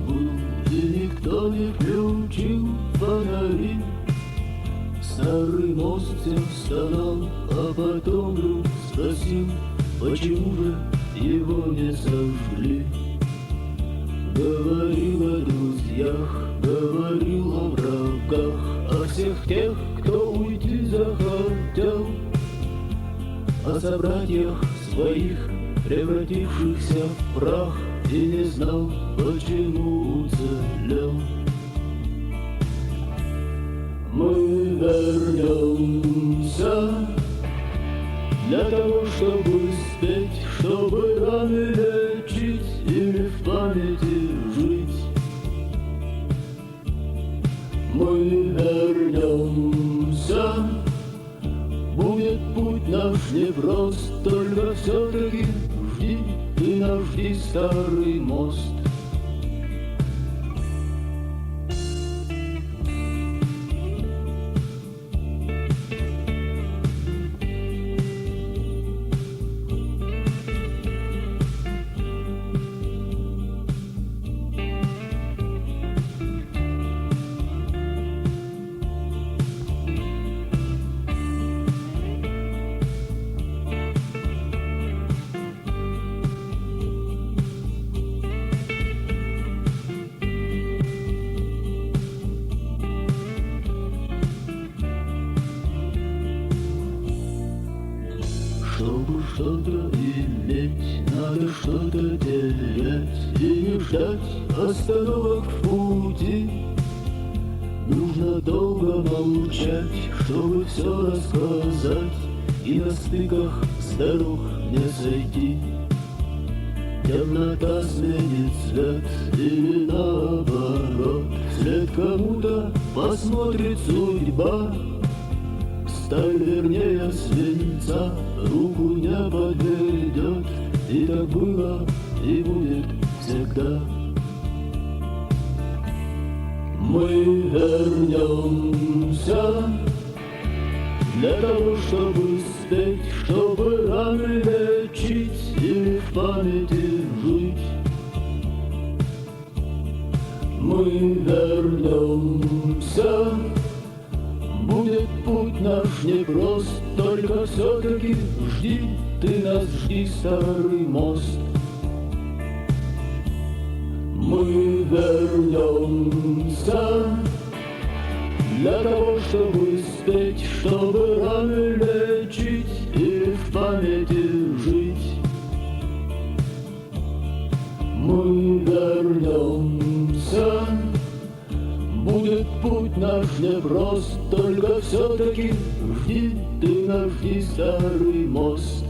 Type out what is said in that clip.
был, и никто не включил фонари. Старый мост всем стонал, а потом вдруг спросил, почему же его не сожгли. Говорил о друзьях, говорил о врагах, о всех тех, кто уйти захотел, о собратьях своих, превратившихся в прах, и не знал, почему уцелел. Мы вернемся для того, чтобы спеть, чтобы раны лечить или в памяти жить. Мы вернемся, будет путь наш непрост, только все-таки жди, ты нас жди, старый мост. Чтобы что-то иметь, надо что-то терять, и не ждать остановок в пути. Нужно долго молчать, чтобы все рассказать, и на стыках с дорог не сойти. Темнота сменит цвет или наоборот, вслед кому-то посмотрит судьба. Сталь вернее свинца руку не подведет, и так было, и будет всегда. Мы вернемся для того, чтобы спеть, чтобы раны лечить или в памяти жить. Мы вернемся, будет путь наш непрост, только все-таки жди, ты нас жди, старый мост. Мы вернемся для того, чтобы спеть, чтобы раны лечить и в памяти жить. Мы вернемся, будет путь наш непрост, только все-таки жди, ты нас жди, старый мост.